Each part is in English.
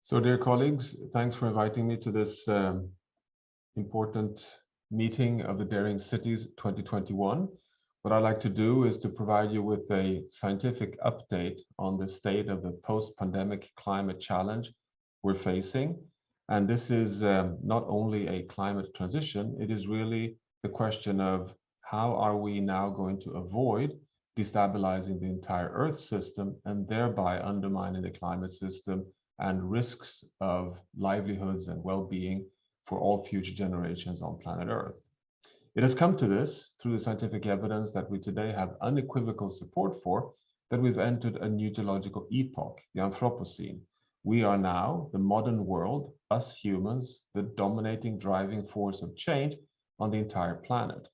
So, dear colleagues, thanks for inviting me to this important meeting of the Daring Cities 2021. What I'd like to do is to provide you with a scientific update on the state of the post-pandemic climate challenge we're facing. And this is not only a climate transition, it is really the question of how are we now going to avoid destabilizing the entire Earth system and thereby undermining the climate system and risks of livelihoods and well-being for all future generations on planet Earth. It has come to this through the scientific evidence that we today have unequivocal support for, that we've entered a new geological epoch, the Anthropocene. We are now, the modern world, us humans, the dominating driving force of change on the entire planet.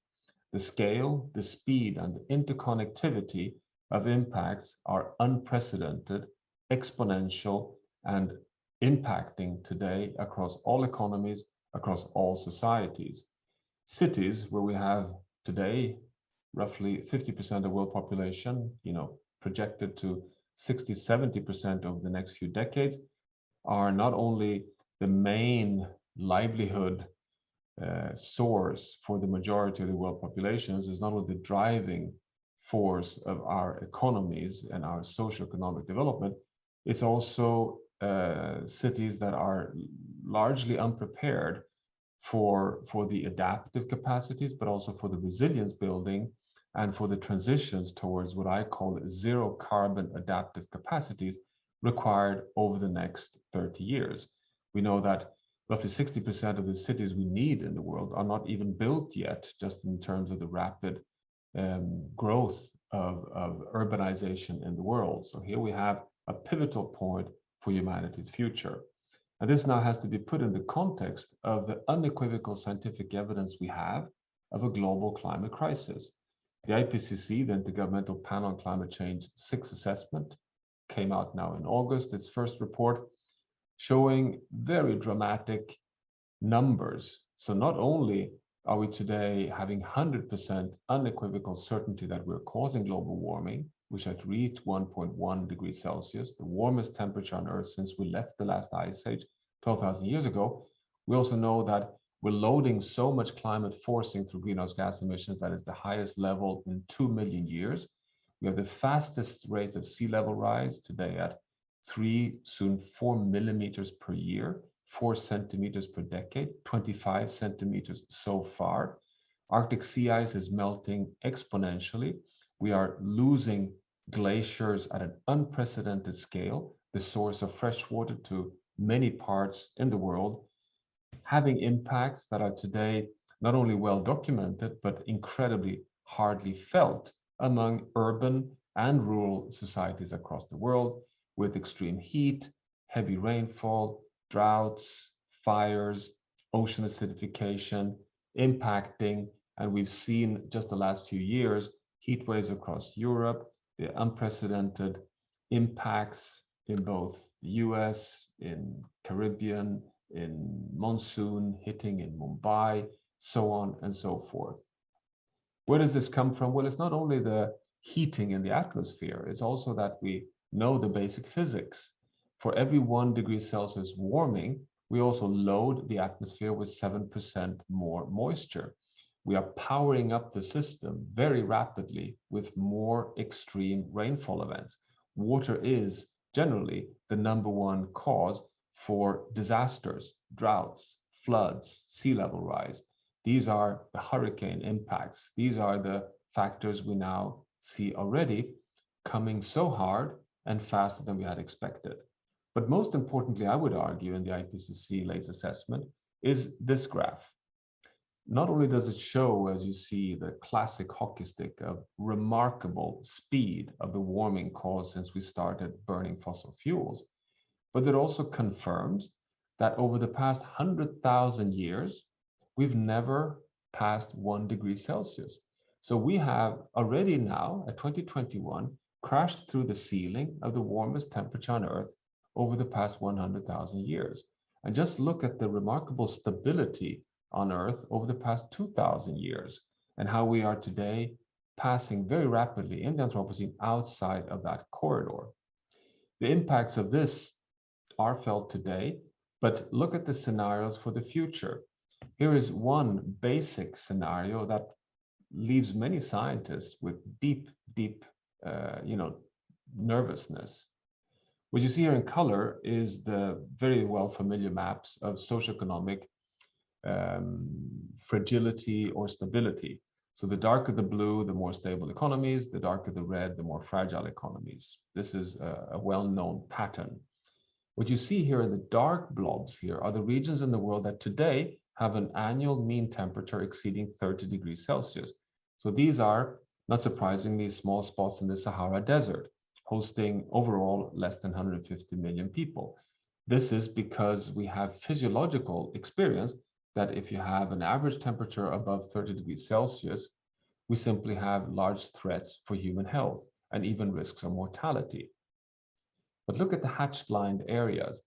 The scale, the speed, and the interconnectivity of impacts are unprecedented, exponential, and impacting today across all economies, across all societies. Cities where we have today roughly 50% of world population, projected to 60-70% over the next few decades, are not only the main livelihood source for the majority of the world populations, is not only the driving force of our economies and our socioeconomic development, it's also cities that are largely unprepared for the adaptive capacities, but also for the resilience building and for the transitions towards what I call zero carbon adaptive capacities required over the next 30 years. We know that roughly 60% of the cities we need in the world are not even built yet, just in terms of the rapid growth of urbanization in the world. So here we have a pivotal point for humanity's future. And this now has to be put in the context of the unequivocal scientific evidence we have of a global climate crisis. The IPCC, the Intergovernmental Panel on Climate Change 6 assessment, came out now in August, its first report, showing very dramatic numbers. So not only are we today having 100% unequivocal certainty that we're causing global warming, which had reached 1.1 degrees Celsius, the warmest temperature on Earth since we left the last ice age 12,000 years ago. We also know that we're loading so much climate forcing through greenhouse gas emissions that is the highest level in 2 million years. We have the fastest rate of sea level rise today at 3, soon 4 millimeters per year, 4 centimeters per decade, 25 centimeters so far. Arctic sea ice is melting exponentially. We are losing glaciers at an unprecedented scale, the source of fresh water to many parts in the world, having impacts that are today not only well documented, but incredibly hardly felt among urban and rural societies across the world, with extreme heat, heavy rainfall, droughts, fires, ocean acidification impacting. And we've seen just the last few years heat waves across Europe, the unprecedented impacts in both the US, in Caribbean, in monsoon hitting in Mumbai, so on and so forth. Where does this come from? Well, it's not only the heating in the atmosphere, it's also that we know the basic physics. For every 1 degree Celsius warming, we also load the atmosphere with 7% more moisture. We are powering up the system very rapidly with more extreme rainfall events. Water is generally the #1 cause for disasters, droughts, floods, sea level rise. These are the hurricane impacts. These are the factors we now see already coming so hard and faster than we had expected. But most importantly, I would argue in the IPCC latest assessment is this graph. Not only does it show, as you see, the classic hockey stick of remarkable speed of the warming caused since we started burning fossil fuels, but it also confirms that over the past 100,000 years, we've never passed 1 degree Celsius. So we have already now, at 2021, crashed through the ceiling of the warmest temperature on Earth over the past 100,000 years. And just look at the remarkable stability on Earth over the past 2,000 years and how we are today passing very rapidly in the Anthropocene outside of that corridor. The impacts of this are felt today, but look at the scenarios for the future. Here is one basic scenario that leaves many scientists with deep, nervousness. What you see here in color is the very well familiar maps of socioeconomic fragility or stability. So the darker the blue, the more stable economies, the darker the red, the more fragile economies. This is a well-known pattern. What you see here in the dark blobs here are the regions in the world that today have an annual mean temperature exceeding 30 degrees Celsius. So these are, not surprisingly, small spots in the Sahara Desert, hosting overall less than 150 million people. This is because we have physiological experience that if you have an average temperature above 30 degrees Celsius, we simply have large threats for human health and even risks of mortality. But look at the hatched-lined areas.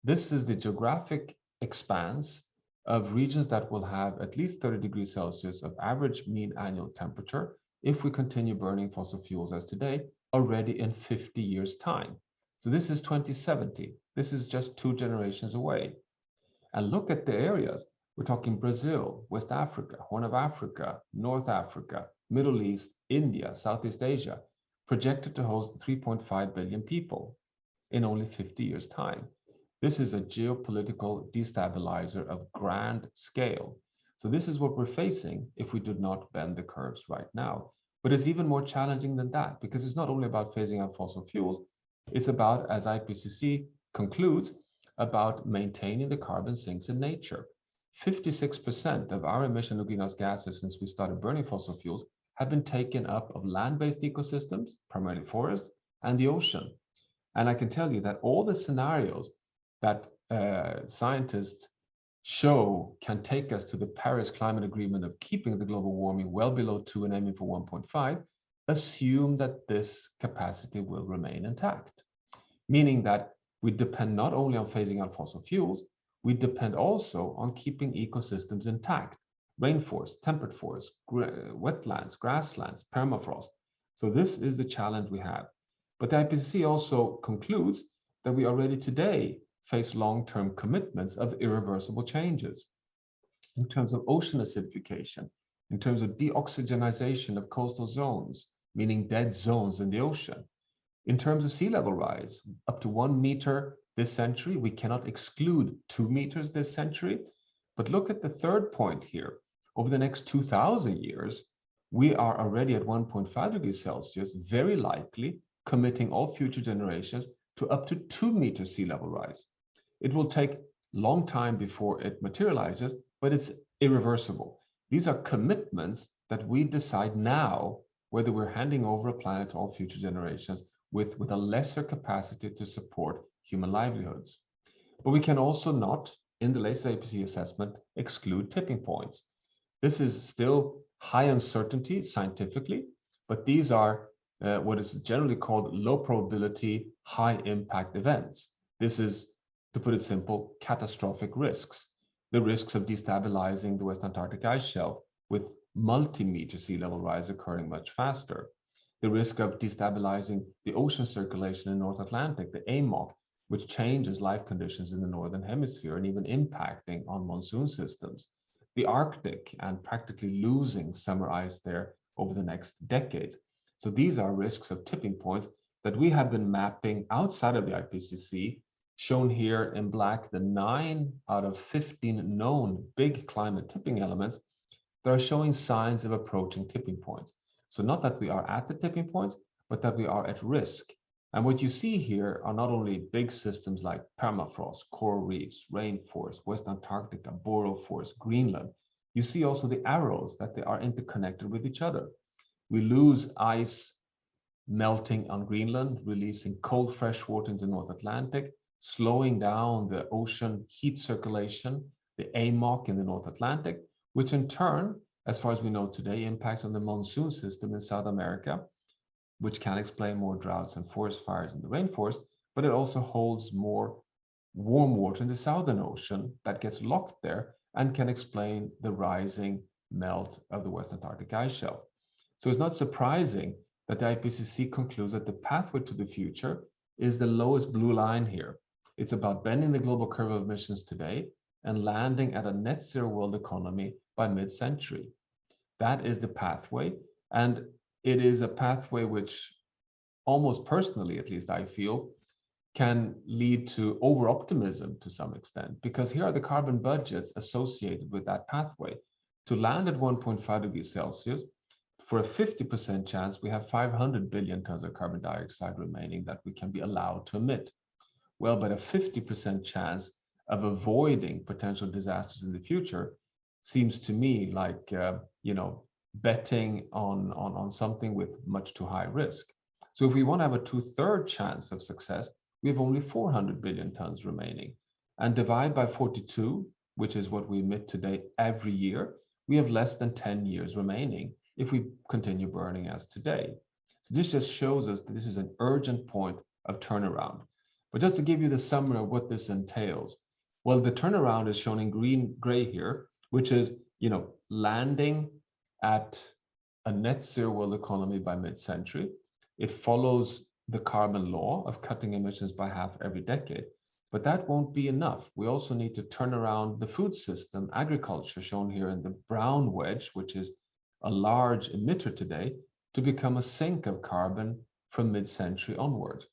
This is the geographic expanse of regions that will have at least 30 degrees Celsius of average mean annual temperature if we continue burning fossil fuels as today, already in 50 years' time. So this is 2070. This is just 2 generations away. And look at the areas. We're talking Brazil, West Africa, Horn of Africa, North Africa, Middle East, India, Southeast Asia, projected to host 3.5 billion people in only 50 years' time. This is a geopolitical destabilizer of grand scale. So this is what we're facing if we do not bend the curves right now. But it's even more challenging than that, because it's not only about phasing out fossil fuels, it's about, as IPCC concludes, about maintaining the carbon sinks in nature. 56% of our emission of greenhouse gases since we started burning fossil fuels have been taken up of land-based ecosystems, primarily forests, and the ocean. And I can tell you that all the scenarios that scientists show can take us to the Paris Climate Agreement of keeping the global warming well below 2 and aiming for 1.5 assume that this capacity will remain intact, meaning that we depend not only on phasing out fossil fuels, we depend also on keeping ecosystems intact, rainforests, temperate forests, wetlands, grasslands, permafrost. So this is the challenge we have. But the IPCC also concludes that we already today face long-term commitments of irreversible changes in terms of ocean acidification, in terms of deoxygenization of coastal zones, meaning dead zones in the ocean. In terms of sea level rise, up to 1 meter this century, we cannot exclude 2 meters this century. But look at the third point here. Over the next 2,000 years, we are already at 1.5 degrees Celsius, very likely committing all future generations to up to 2 meters sea level rise. It will take a long time before it materializes, but it's irreversible. These are commitments that we decide now whether we're handing over a planet to all future generations with a lesser capacity to support human livelihoods. But we can also not, in the latest IPCC assessment, exclude tipping points. This is still high uncertainty scientifically, but these are what is generally called low probability, high impact events. This is, to put it simple, catastrophic risks. The risks of destabilizing the West Antarctic ice shelf with multi-meter sea level rise occurring much faster. The risk of destabilizing the ocean circulation in North Atlantic, the AMOC, which changes life conditions in the Northern Hemisphere and even impacting on monsoon systems. The Arctic and practically losing summer ice there over the next decade. So these are risks of tipping points that we have been mapping outside of the IPCC, shown here in black, the 9 out of 15 known big climate tipping elements that are showing signs of approaching tipping points. So not that we are at the tipping points, but that we are at risk. And what you see here are not only big systems like permafrost, coral reefs, rainforest, West Antarctica, boreal forest, Greenland. You see also the arrows that they are interconnected with each other. We lose ice melting on Greenland, releasing cold fresh water into the North Atlantic, slowing down the ocean heat circulation, the AMOC in the North Atlantic, which in turn, as far as we know today, impacts on the monsoon system in South America, which can explain more droughts and forest fires in the rainforest, but it also holds more warm water in the Southern Ocean that gets locked there and can explain the rising melt of the West Antarctic ice shelf. So it's not surprising that the IPCC concludes that the pathway to the future is the lowest blue line here. It's about bending the global curve of emissions today and landing at a net zero world economy by mid-century. That is the pathway. And it is a pathway which, almost personally, at least I feel, can lead to over-optimism to some extent, because here are the carbon budgets associated with that pathway. To land at 1.5 degrees Celsius, for a 50% chance, we have 500 billion tons of carbon dioxide remaining that we can be allowed to emit. Well, but a 50% chance of avoiding potential disasters in the future seems to me like, betting on something with much too high risk. So if we want to have a 2/3 chance of success, we have only 400 billion tons remaining. And divide by 42, which is what we emit today every year, we have less than 10 years remaining if we continue burning as today. So this just shows us that this is an urgent point of turnaround. But just to give you the summary of what this entails, well, the turnaround is shown in gray here, which is, landing at a net zero world economy by mid-century. It follows the carbon law of cutting emissions by half every decade. But that won't be enough. We also need to turn around the food system, agriculture, shown here in the brown wedge, which is a large emitter today, to become a sink of carbon from mid-century onward.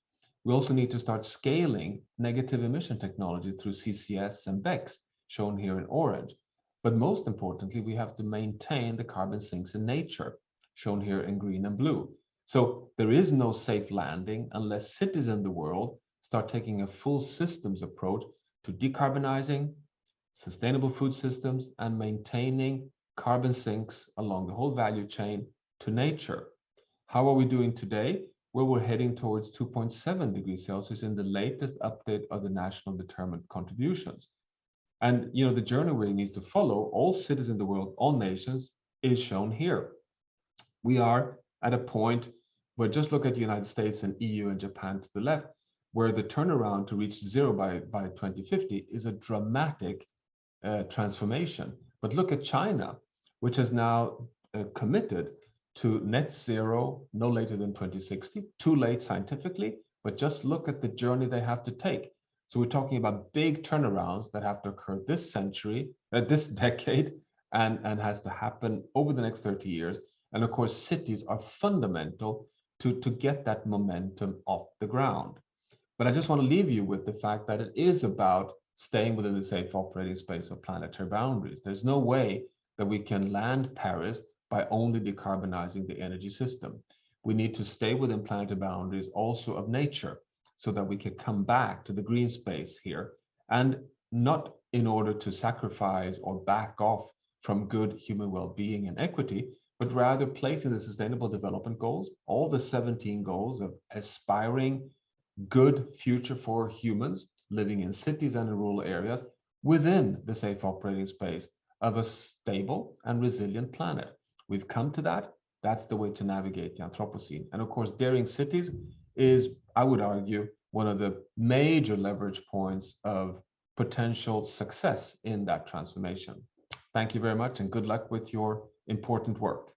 We also need to start scaling negative emission technology through CCS and BECCS, shown here in orange. But most importantly, we have to maintain the carbon sinks in nature, shown here in green and blue. So there is no safe landing unless cities in the world start taking a full systems approach to decarbonizing, sustainable food systems, and maintaining carbon sinks along the whole value chain to nature. How are we doing today? Well, we're heading towards 2.7 degrees Celsius in the latest update of the national determined contributions. And the journey we need to follow, all cities in the world, all nations, is shown here. We are at a point where, just look at the United States and EU and Japan to the left, where the turnaround to reach zero by 2050 is a dramatic transformation. But look at China, which has now committed to net zero no later than 2060. Too late scientifically, but just look at the journey they have to take. So we're talking about big turnarounds that have to occur this decade, and has to happen over the next 30 years. And of course, cities are fundamental to get that momentum off the ground. But I just want to leave you with the fact that it is about staying within the safe operating space of planetary boundaries. There's no way that we can land Paris by only decarbonizing the energy system. We need to stay within planetary boundaries also of nature, so that we can come back to the green space here, and not in order to sacrifice or back off from good human well-being and equity, but rather placing the Sustainable Development Goals, all the 17 goals of aspiring good future for humans living in cities and in rural areas within the safe operating space of a stable and resilient planet. We've come to that. That's the way to navigate the Anthropocene. And of course, daring cities is, I would argue, one of the major leverage points of potential success in that transformation. Thank you very much, and good luck with your important work.